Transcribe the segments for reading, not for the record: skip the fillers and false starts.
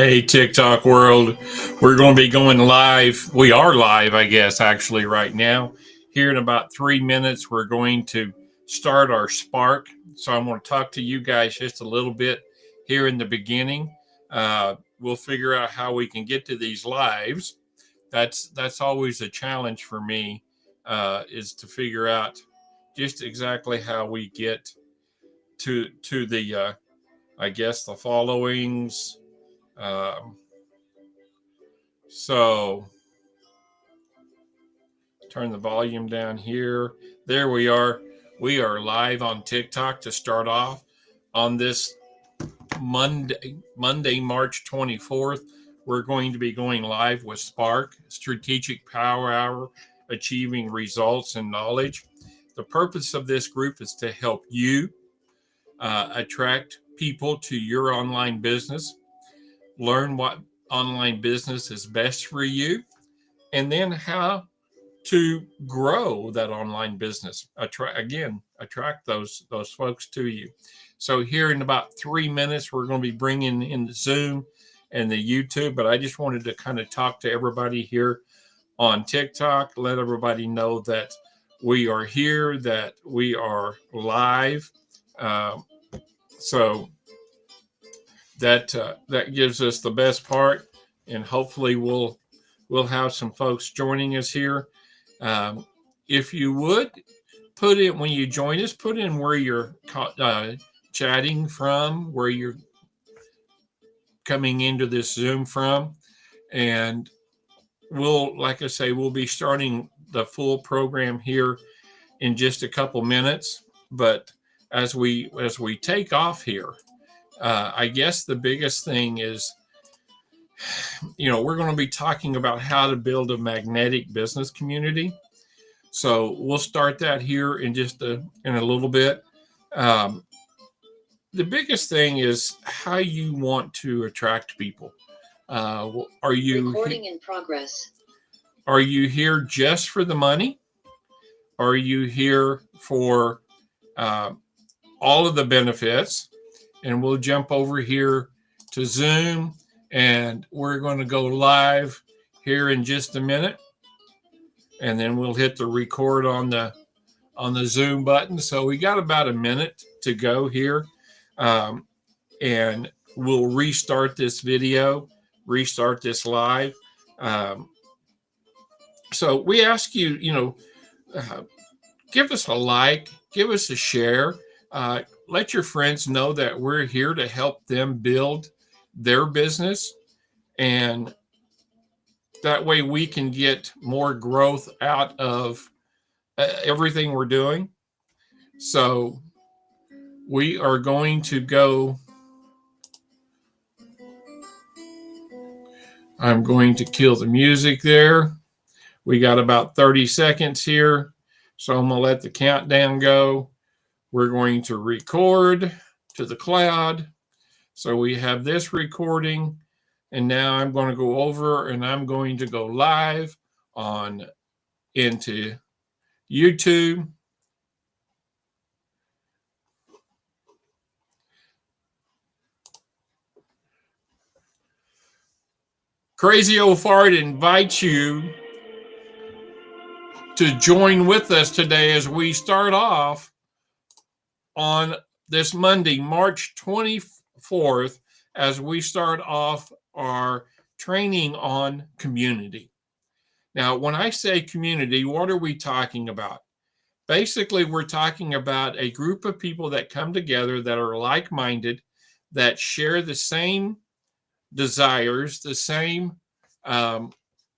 Hey, TikTok world. We're going to be going live. We are live, I guess, actually, right now. Here in about 3 minutes, we're going to start our Spark. So I'm going to talk to you guys just a little bit here in the beginning. We'll figure out how we can get to these lives. That's always a challenge for me, is to figure out just exactly how we get to the I guess the followings. Um, so turn the volume down here. There we are. We are live on TikTok to start off on this Monday, March 24th. We're going to be going live with Spark, Strategic Power Hour, Achieving Results and Knowledge. The purpose of this group is to help you attract people to your online business, learn what online business is best for you, and then how to grow that online business. Attract those folks to you. So here in about 3 minutes, we're going to be bringing in the Zoom and the YouTube. But I just wanted to kind of talk to everybody here on TikTok, let everybody know that we are here, that we are live. So that gives us the best part, and hopefully we'll have some folks joining us here. If you would put in, when you join us, put in where you're chatting from, where you're coming into this Zoom from, and we'll, like I say, we'll be starting the full program here in just a couple minutes. But as we take off here, I guess the biggest thing is, we're going to be talking about how to build a magnetic business community. So we'll start that here in just in a little bit. The biggest thing is how you want to attract people. Are you recording in progress? Are you here just for the money? Are you here for all of the benefits? And we'll jump over here to Zoom, and we're going to go live here in just a minute. And then we'll hit the record on the Zoom button. So we got about a minute to go here. And we'll restart this video, restart this live. So we ask you, give us a like, give us a share. Let your friends know that we're here to help them build their business. And that way we can get more growth out of everything we're doing. So we are going to go. I'm going to kill the music there. We got about 30 seconds here. So I'm going to let the countdown go. We're going to record to the cloud. So we have this recording. And now I'm going to go over and I'm going to go live into YouTube. Crazy Old Fart invites you to join with us today as we start off on this Monday, March 24th, as we start off our training on community. Now, when I say community, what are we talking about? Basically, we're talking about a group of people that come together that are like-minded, that share the same desires, the same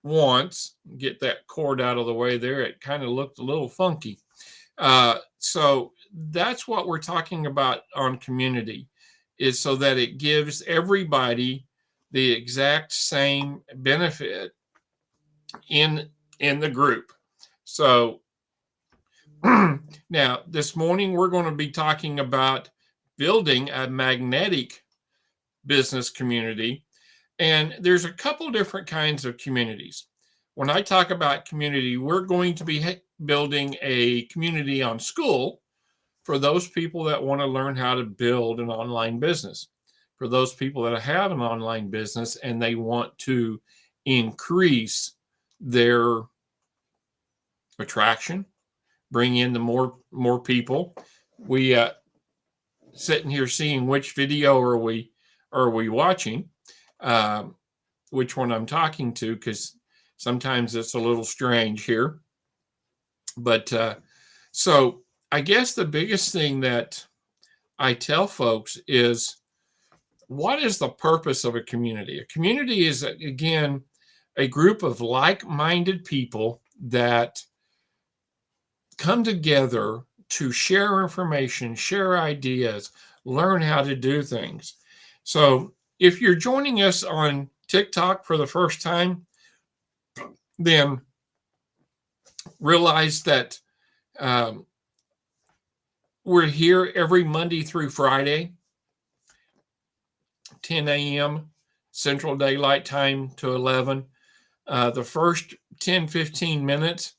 wants. Get that cord out of the way there. It kind of looked a little funky. So that's what we're talking about on community, is so that it gives everybody the exact same benefit in the group. So now this morning we're going to be talking about building a magnetic business community. And there's a couple different kinds of communities. When I talk about community, we're going to be building a community on Skool for those people that want to learn how to build an online business. for those people that have an online business and they want to increase their attraction, bring in the more people. We sitting here seeing which video are we watching, which one I'm talking to, because sometimes it's a little strange here. But so I guess the biggest thing that I tell folks is, what is the purpose of a community? A community is, again, a group of like-minded people that come together to share information, share ideas, learn how to do things. So if you're joining us on TikTok for the first time, then realize that we're here every Monday through Friday, 10 a.m. Central Daylight Time to 11. The first 10, 15 minutes.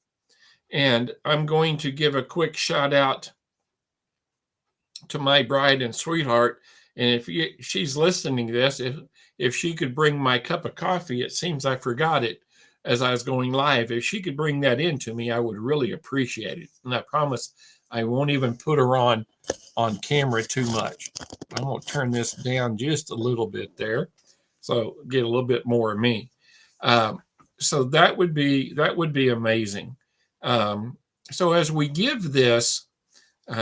And I'm going to give a quick shout out to my bride and sweetheart. And if she's listening to this, if she could bring my cup of coffee, it seems I forgot it as I was going live. If she could bring that in to me, I would really appreciate it. And I promise I won't even put her on camera too much. I'm going to turn this down just a little bit there, so get a little bit more of me. So that would be amazing. So as we give this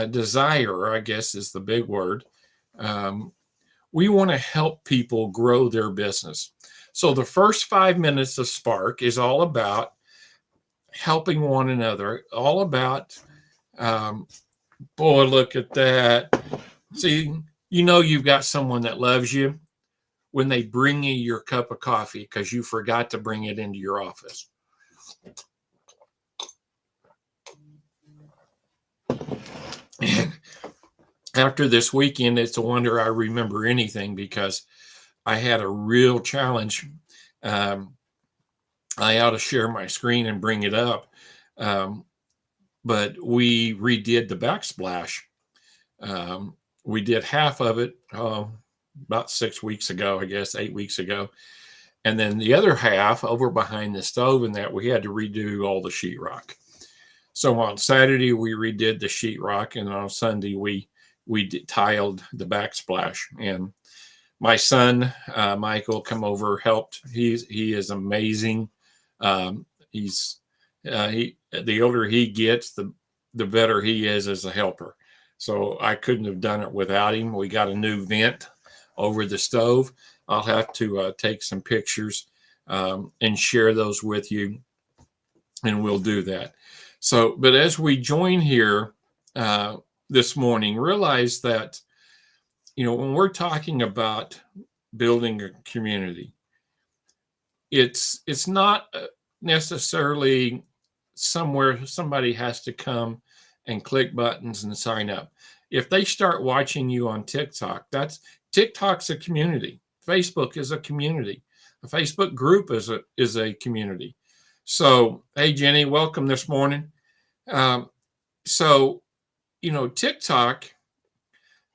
desire, I guess is the big word, we want to help people grow their business. So the first 5 minutes of Spark is all about helping one another, all about, boy, look at that. See, you've got someone that loves you when they bring you your cup of coffee because you forgot to bring it into your office. And after this weekend, it's a wonder I remember anything, because I had a real challenge. I ought to share my screen and bring it up. But we redid the backsplash. We did half of it about 6 weeks ago, I guess, 8 weeks ago. And then the other half over behind the stove, and that we had to redo all the sheetrock. So on Saturday, we redid the sheetrock, and on Sunday, we tiled the backsplash. And my son, Michael, come over, helped. He is amazing. The older he gets, the better he is as a helper. So I couldn't have done it without him. We got a new vent over the stove. I'll have to take some pictures and share those with you, and we'll do that. So, but as we join here this morning, realize that, when we're talking about building a community, it's not necessarily somewhere somebody has to come and click buttons and sign up. If they start watching you on TikTok, TikTok's a community. Facebook is a community. A Facebook group is a community. So, hey, Jenny, welcome this morning. So, TikTok,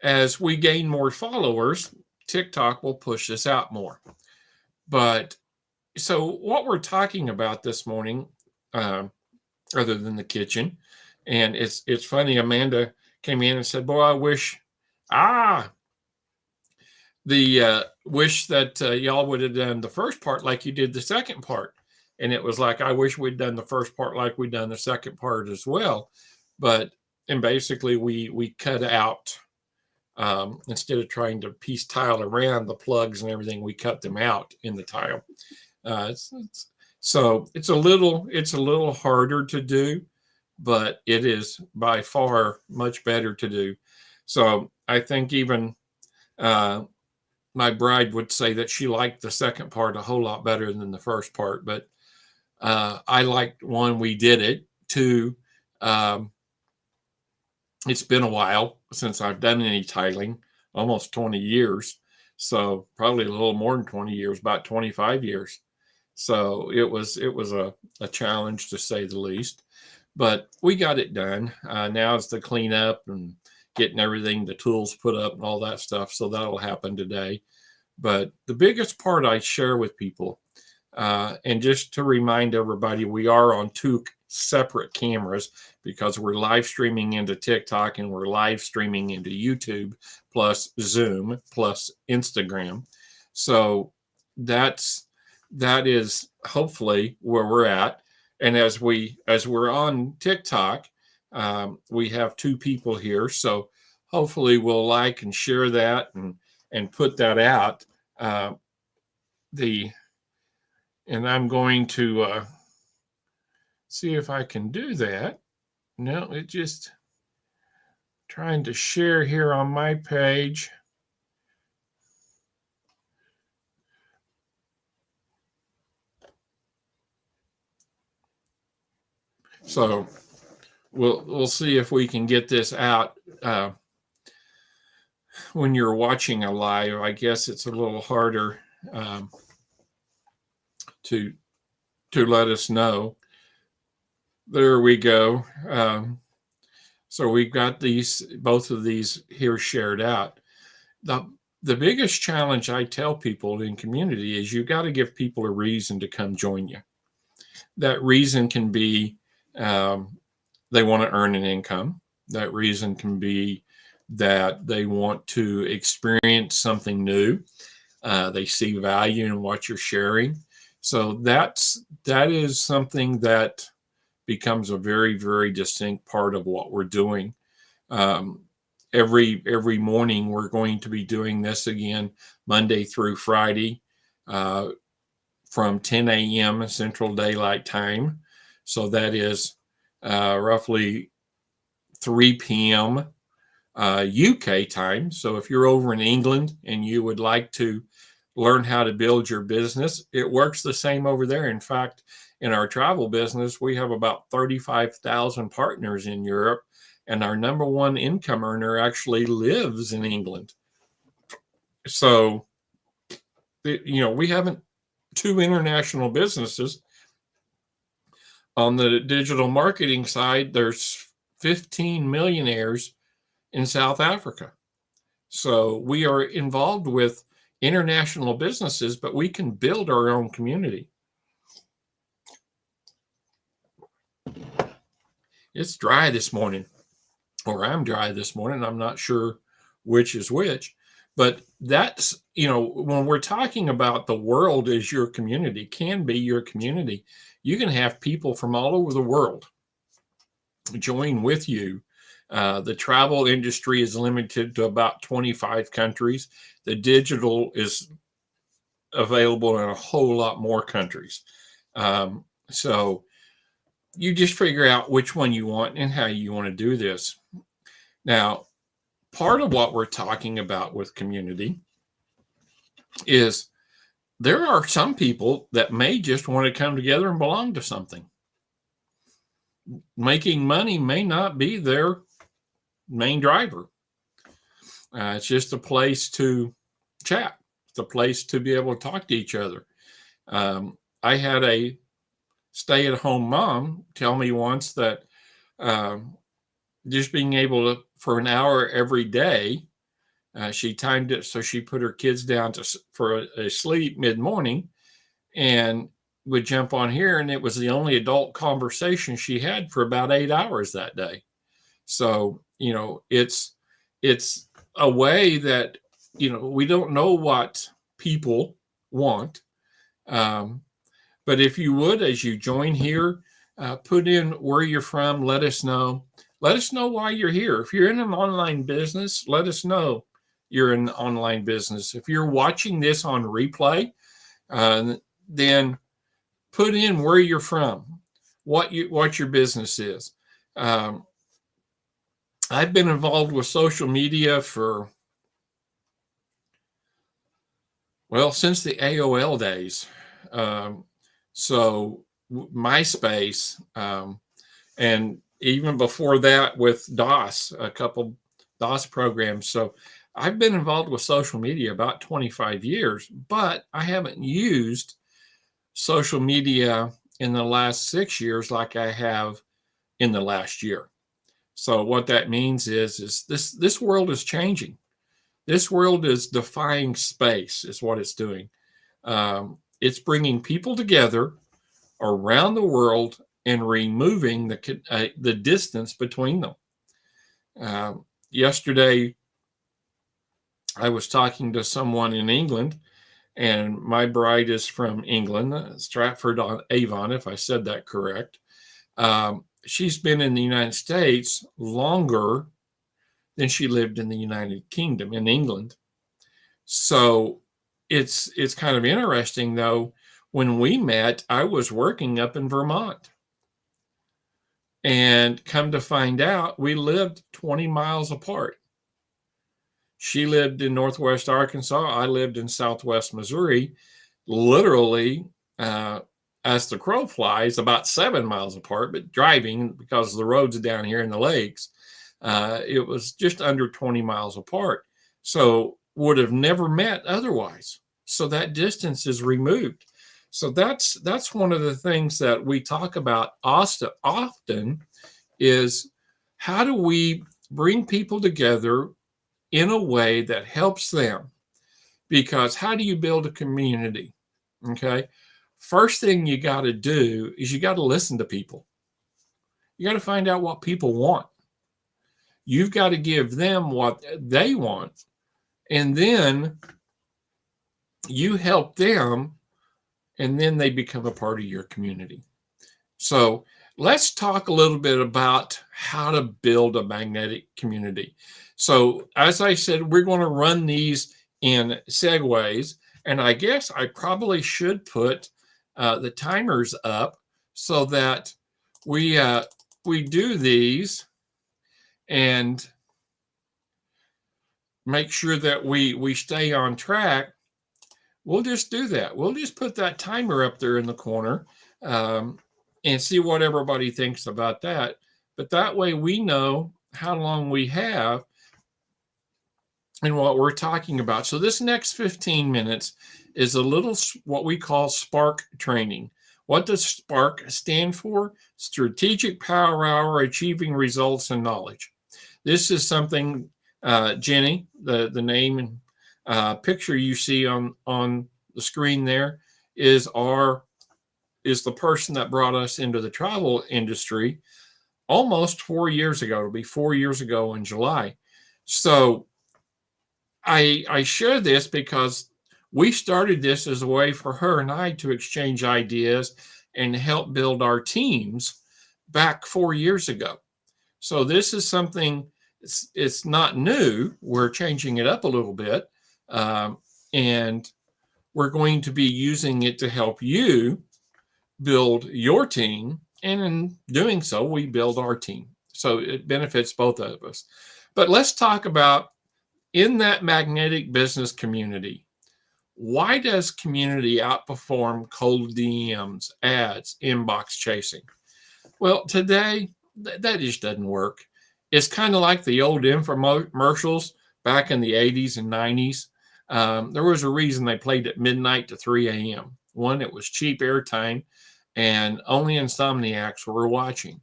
as we gain more followers, TikTok will push this out more. But so what we're talking about this morning, other than the kitchen, and it's funny, Amanda came in and said, boy, I wish that y'all would have done the first part like you did the second part. And it was like, I wish we'd done the first part like we'd done the second part as well. And basically we cut out, instead of trying to piece tile around the plugs and everything, we cut them out in the tile. So it's a little harder to do, but it is by far much better to do. So I think even my bride would say that she liked the second part a whole lot better than the first part, but I liked one, we did it. Two, it's been a while since I've done any tiling, almost 20 years. So probably a little more than 20 years, about 25 years. So it was a challenge, to say the least, but we got it done. Now it's the cleanup and getting everything, the tools put up and all that stuff. So that'll happen today. But the biggest part I share with people, and just to remind everybody, we are on two separate cameras because we're live streaming into TikTok and we're live streaming into YouTube, plus Zoom, plus Instagram. So that is hopefully where we're at. And as we're on TikTok, we have two people here. So hopefully we'll like and share that and put that out. And I'm going to see if I can do that. No, it just trying to share here on my page. So we'll see if we can get this out. When you're watching a live, I guess it's a little harder to let us know. There we go. So we've got both of these here shared out. The biggest challenge I tell people in community is you got to give people a reason to come join you. That reason can be they want to earn an income. That reason can be that they want to experience something new. They see value in what you're sharing. So that is something that becomes a very, very distinct part of what we're doing. Every morning we're going to be doing this again, Monday through Friday, from 10 a.m. Central Daylight Time. So that is roughly 3 p.m. UK time. So if you're over in England and you would like to learn how to build your business, it works the same over there. In fact, in our travel business, we have about 35,000 partners in Europe, and our number one income earner actually lives in England. So, we haven't two international businesses. On the digital marketing side, there's 15 millionaires in South Africa. So we are involved with international businesses, but we can build our own community. It's dry this morning, or I'm dry this morning. I'm not sure which is which, but that's, when we're talking about the world as your community, can be your community, you can have people from all over the world join with you. The travel industry is limited to about 25 countries. The digital is available in a whole lot more countries. So you just figure out which one you want and how you want to do this. Now, part of what we're talking about with community is there are some people that may just want to come together and belong to something. Making money may not be their main driver. It's just a place to chat. It's a place to be able to talk to each other. I had a stay-at-home mom tell me once that just being able to, for an hour every day, she timed it so she put her kids down for a sleep mid-morning and would jump on here, and it was the only adult conversation she had for about 8 hours that day. So, it's a way that, we don't know what people want. But if you would, as you join here, put in where you're from, let us know. Let us know why you're here. If you're in an online business, let us know you're in an online business. If you're watching this on replay, then put in where you're from, what your business is. I've been involved with social media since the AOL days. So MySpace, and even before that with DOS, a couple DOS programs. So I've been involved with social media about 25 years, but I haven't used social media in the last 6 years like I have in the last year. So what that means is this world is changing. This world is defying space, is what it's doing. It's bringing people together around the world and removing the distance between them. Yesterday, I was talking to someone in England, and my bride is from England, Stratford on Avon, if I said that correct. She's been in the United States longer than she lived in the United Kingdom, in England. So it's kind of interesting, though. When we met, I was working up in Vermont, and come to find out, we lived 20 miles apart. She lived in Northwest Arkansas. I lived in Southwest Missouri, literally, as the crow flies, about 7 miles apart, but driving, because the roads down here in the lakes, it was just under 20 miles apart. So would have never met otherwise. So that distance is removed. So that's one of the things that we talk about often is, how do we bring people together in a way that helps them? Because how do you build a community? Okay. First thing you got to do is you got to listen to people. You got to find out what people want. You've got to give them what they want. And then you help them, and then they become a part of your community. So let's talk a little bit about how to build a magnetic community. So as I said, we're going to run these in segues, and I guess I probably should put the timers up so that we do these and make sure that we stay on track. We'll just do that. We'll just put that timer up there in the corner, and see what everybody thinks about that. But that way we know how long we have and what we're talking about. So this next 15 minutes is a little what we call SPARK training. What does SPARK stand for? Strategic Power Hour, Achieving Results and Knowledge. This is something, Jenny, the name and picture you see on the screen there is the person that brought us into the travel industry almost 4 years ago. It'll be 4 years ago in July. So I share this because we started this as a way for her and I to exchange ideas and help build our teams back 4 years ago. So this is something, it's not new. We're changing it up a little bit. And we're going to be using it to help you build your team. And in doing so, we build our team. So it benefits both of us. But let's talk about, in that magnetic business community, why does community outperform cold DMs, ads, inbox chasing? Well, today, that just doesn't work. It's kind of like the old infomercials back in the 80s and 90s. There was a reason they played at midnight to 3 a.m. One, it was cheap airtime, and only insomniacs were watching.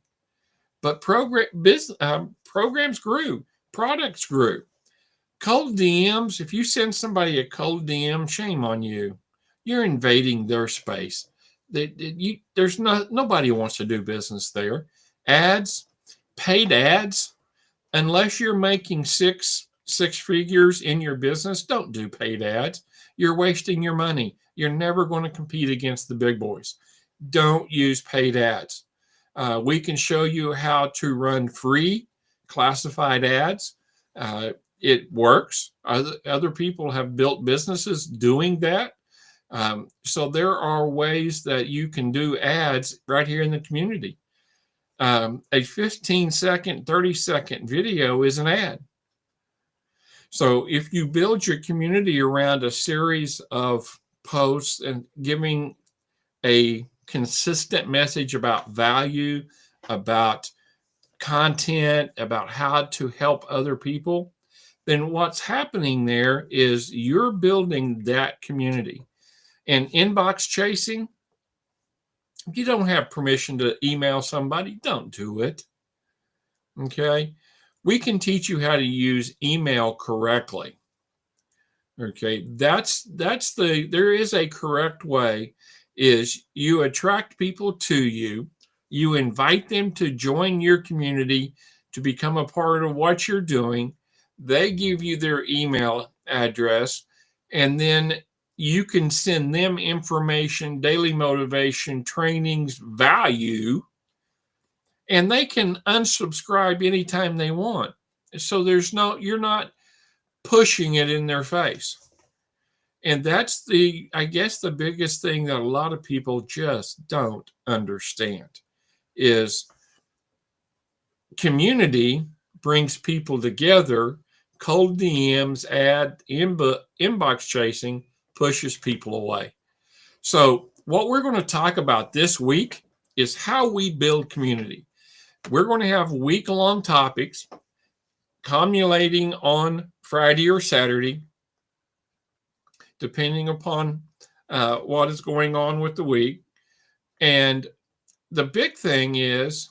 But programs grew, products grew. Cold DMs, if you send somebody a cold DM, shame on you. You're invading their space. Nobody wants to do business there. Ads, paid ads, unless you're making six figures in your business, don't do paid ads. You're wasting your money. You're never going to compete against the big boys. Don't use paid ads. We can show you how to run free classified ads. It works. Other people have built businesses doing that. So there are ways that you can do ads right here in the community. A 15-second, 30-second video is an ad. So if you build your community around a series of posts and giving a consistent message about value, about content, about how to help other people, then what's happening there is you're building that community. And inbox chasing, if you don't have permission to email somebody, don't do it. Okay. We can teach you how to use email correctly. Okay. There is a correct way, is you attract people to you. You invite them to join your community, to become a part of what you're doing. They give you their email address, and then you can send them information, daily motivation, trainings, value, and they can unsubscribe anytime they want. So you're not pushing it in their face. And that's I guess the biggest thing that a lot of people just don't understand is community brings people together. Cold DMs, inbox chasing pushes people away. So what we're going to talk about this week is how we build community. We're going to have week-long topics culminating on Friday or Saturday, depending upon what is going on with the week. And the big thing is,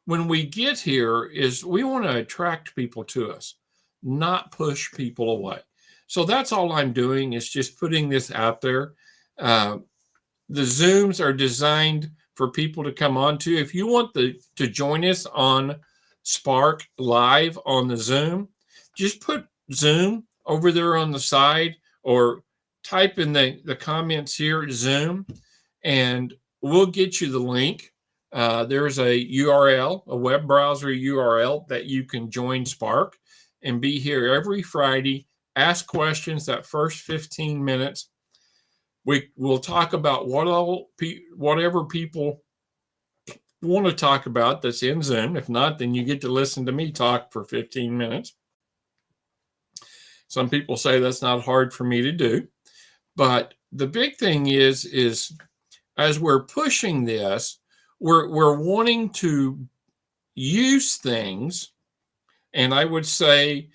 when we get here, is we want to attract people to us, not push people away. So that's all I'm doing, is just putting this out there. The Zooms are designed for people to come on to. If you want to join us on Spark Live on the Zoom, just put Zoom over there on the side, or type in the comments here, Zoom, and we'll get you the link. There's a URL, a web browser URL, that you can join Spark and be here every Friday. Ask questions that first 15 minutes. We'll talk about whatever people want to talk about that's in Zoom. If not, then you get to listen to me talk for 15 minutes. Some people say that's not hard for me to do. But the big thing is as we're pushing this, we're wanting to use things. And I would say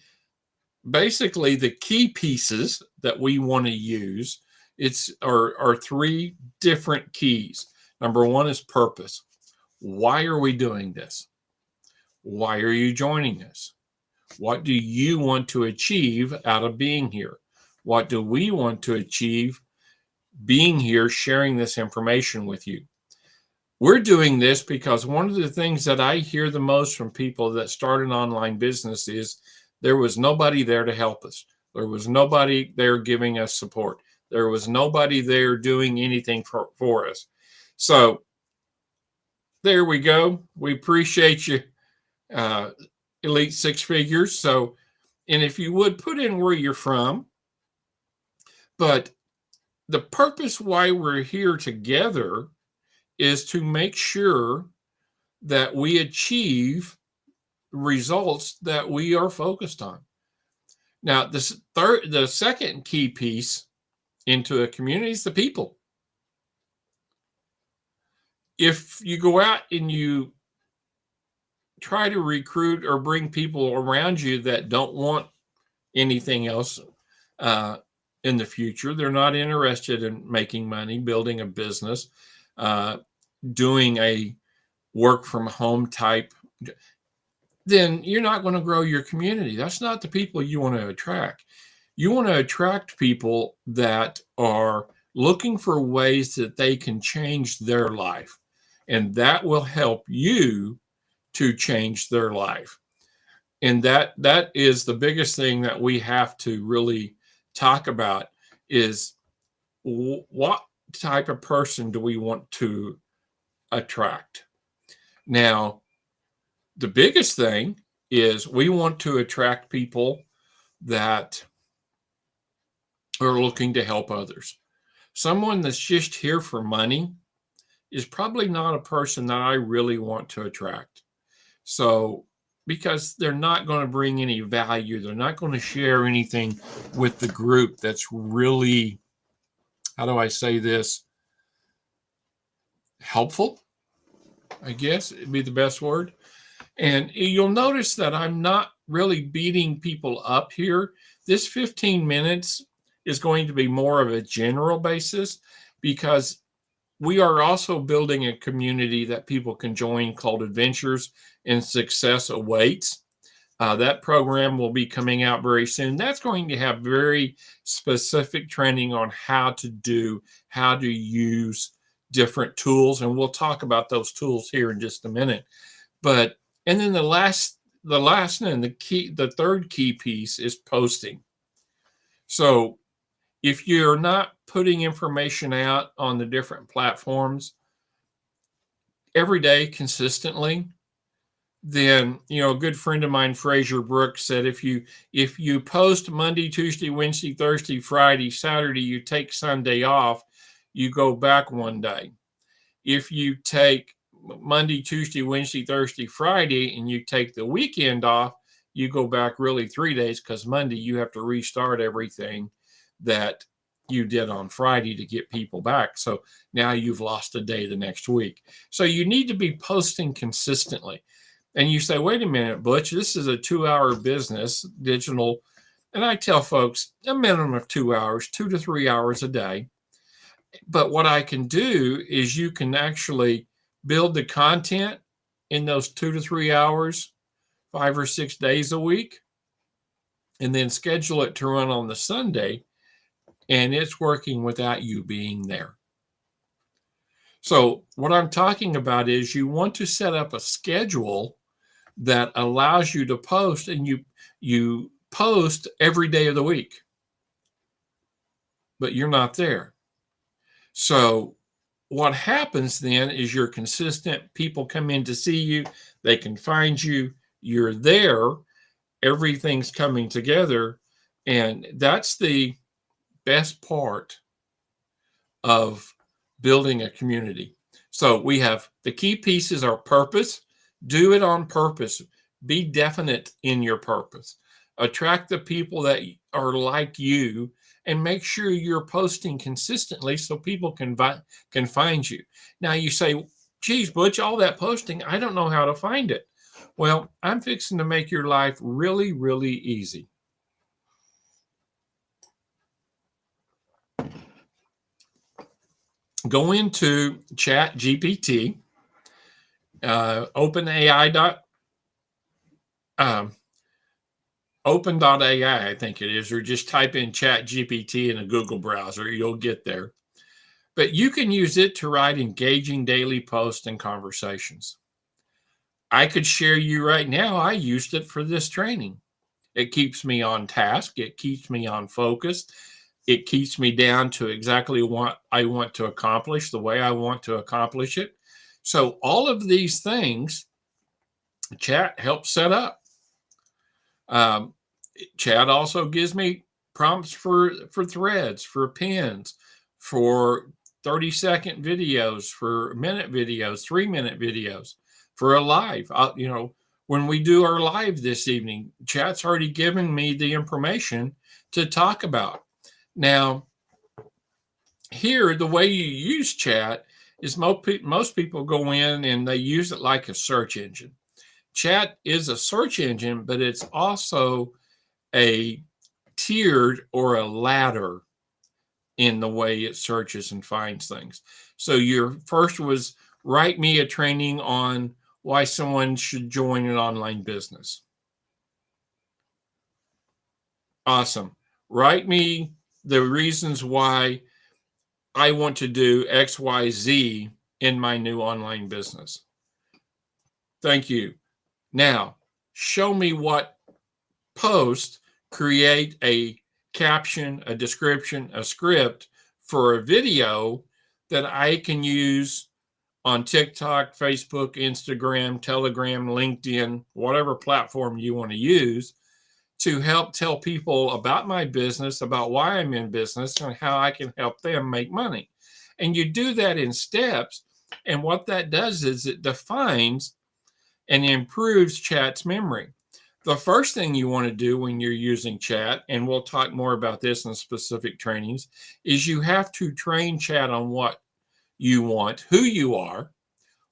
basically the key pieces that we want to use are three different keys. Number one is purpose. Why are we doing this? Why are you joining us? What do you want to achieve out of being here? What do we want to achieve being here, sharing this information with you? We're doing this because one of the things that I hear the most from people that start an online business is there was nobody there to help us. There was nobody there giving us support. There was nobody there doing anything for us. So there we go. We appreciate you, Elite Six Figures. So, and if you would put in where you're from, but the purpose why we're here together is to make sure that we achieve results that we are focused on. Now, the second key piece into a community is the people. If you go out and you try to recruit or bring people around you that don't want anything else in the future, they're not interested in making money, building a business, doing a work from home type, then you're not going to grow your community. That's not the people you want to attract. You want to attract people that are looking for ways that they can change their life, and that will help you to change their life. And that is the biggest thing that we have to really talk about, is what type of person do we want to attract? Now, the biggest thing is we want to attract people that are looking to help others. Someone that's just here for money is probably not a person that I really want to attract. So, because they're not going to bring any value, they're not going to share anything with the group that's really, how do I say this, helpful, I guess it'd be the best word. And you'll notice that I'm not really beating people up here. This 15 minutes is going to be more of a general basis, because We are also building a community that people can join called Adventures in Success Awaits. That program will be coming out very soon. That's going to have very specific training on how to use different tools, and we'll talk about those tools here in just a minute. But and then the last and the third key piece is posting. So if you're not putting information out on the different platforms every day consistently, then a good friend of mine, Fraser Brooks, said if you post Monday, Tuesday, Wednesday, Thursday, Friday, Saturday, you take Sunday off, you go back one day. If you take Monday, Tuesday, Wednesday, Thursday, Friday, and you take the weekend off, you go back really 3 days, because Monday you have to restart everything that you did on Friday to get people back. So now you've lost a day the next week. So you need to be posting consistently. And you say, wait a minute, Butch, this is a 2-hour business, digital. And I tell folks a minimum of 2 hours, 2 to 3 hours a day. But what I can do is you can actually build the content in those 2 to 3 hours, 5 or 6 days a week, and then schedule it to run on the Sunday. And it's working without you being there. So what I'm talking about is you want to set up a schedule that allows you to post, and you post every day of the week, but you're not there. So what happens then is you're consistent. People come in to see you. They can find you. You're there. Everything's coming together. And that's the best part of building a community. So we have the key pieces are purpose. Do it on purpose. Be definite in your purpose. Attract the people that are like you, and make sure you're posting consistently so people can find you. Now you say, geez, Butch, all that posting, I don't know how to find it. Well, I'm fixing to make your life really, really easy. Go into ChatGPT, open.ai, I think it is, or just type in ChatGPT in a Google browser. You'll get there. But you can use it to write engaging daily posts and conversations. I could share you right now, I used it for this training. It keeps me on task. It keeps me on focus. It keeps me down to exactly what I want to accomplish, the way I want to accomplish it. So all of these things, Chat helps set up. Chat also gives me prompts for threads, for pins, for 30-second videos, for minute videos, 3-minute videos, for a live. When we do our live this evening, Chat's already given me the information to talk about. Now, here, the way you use Chat is most people go in and they use it like a search engine. Chat is a search engine, but it's also a tiered or a ladder in the way it searches and finds things. So your first was write me a training on why someone should join an online business. Awesome. Write me the reasons why I want to do XYZ in my new online business. Thank you. Now, show me what post, create a caption, a description, a script for a video that I can use on TikTok, Facebook, Instagram, Telegram, LinkedIn, whatever platform you want to use, to help tell people about my business, about why I'm in business, and how I can help them make money. And you do that in steps. And what that does is it defines and improves Chat's memory. The first thing you want to do when you're using Chat, and we'll talk more about this in specific trainings, is you have to train Chat on what you want, who you are,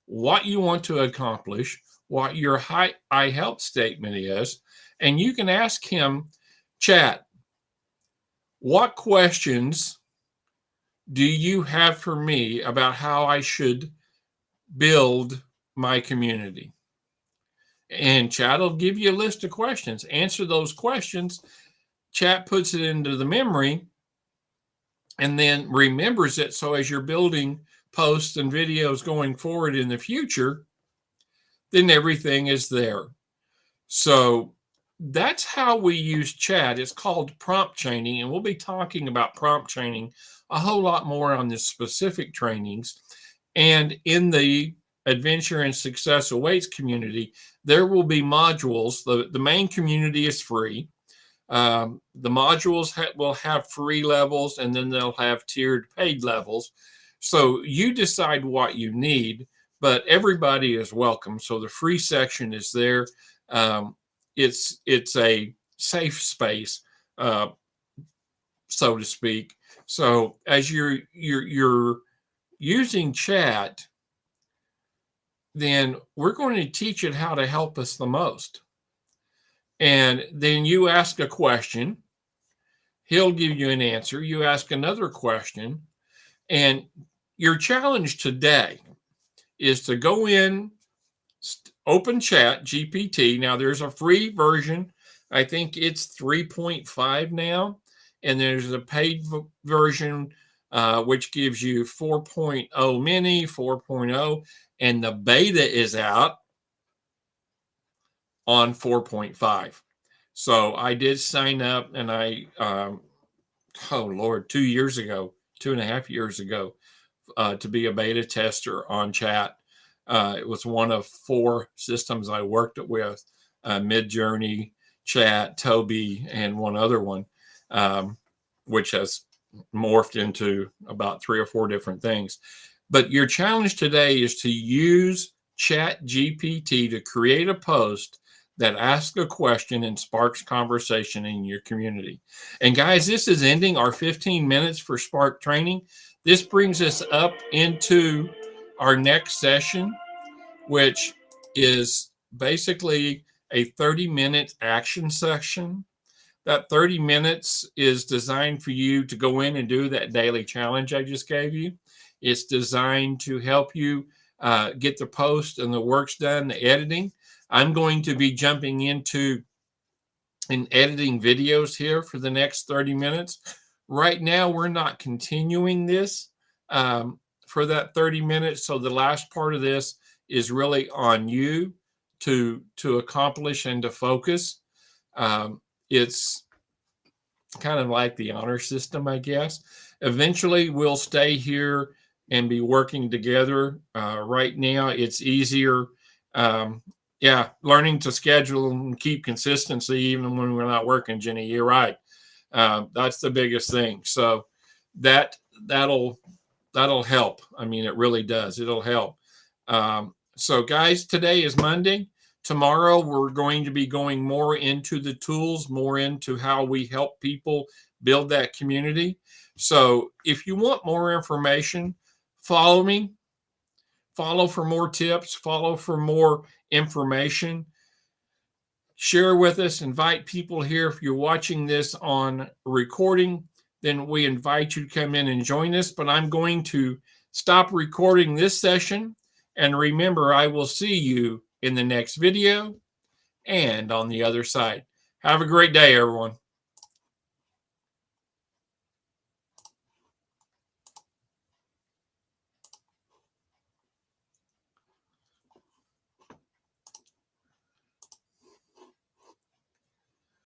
what you want to accomplish, what your I help statement is. And you can ask him, Chat, what questions do you have for me about how I should build my community? And chat will give you a list of questions. Answer those questions. Chat puts it into the memory and then remembers it. So as you're building posts and videos going forward in the future, then everything is there. So that's how we use chat. It's called prompt chaining, and we'll be talking about prompt chaining a whole lot more on the specific trainings. And in the Adventure and Success Awaits community, there will be modules. The main community is free. The modules will have free levels, and then they'll have tiered paid levels. So you decide what you need, but everybody is welcome. So the free section is there. It's a safe space, so to speak. So as you're using chat, then we're going to teach it how to help us the most. And then you ask a question, he'll give you an answer. You ask another question, and your challenge today is to go in, open Chat GPT. Now there's a free version. I think it's 3.5 now, and there's a paid version which gives you 4.0 mini, 4.0, and the beta is out on 4.5. So I did sign up, and I, oh Lord, 2.5 years ago, to be a beta tester on Chat. It was one of 4 systems I worked with, Midjourney, Chat, Toby, and one other one, which has morphed into about 3 or 4 different things. But your challenge today is to use Chat GPT to create a post that asks a question and sparks conversation in your community. And guys, this is ending our 15 minutes for Spark training. This brings us up into our next session, which is basically a 30-minute action session. That 30 minutes is designed for you to go in and do that daily challenge I just gave you. It's designed to help you get the post and the works done, the editing. I'm going to be jumping into and editing videos here for the next 30 minutes. Right now, we're not continuing this for that 30 minutes. So the last part of this is really on you to accomplish and to focus. It's kind of like the honor system, I guess. Eventually, we'll stay here and be working together. Right now, it's easier. Learning to schedule and keep consistency even when we're not working, Jenny. You're right. That's the biggest thing. So that'll help. I mean, it really does. It'll help. So guys, today is Monday. Tomorrow, we're going to be going more into the tools, more into how we help people build that community. So if you want more information, follow me. Follow for more tips. Follow for more information. Share with us. Invite people here. If you're watching this on recording, then we invite you to come in and join us. But I'm going to stop recording this session. And remember, I will see you in the next video and on the other side. Have a great day, everyone.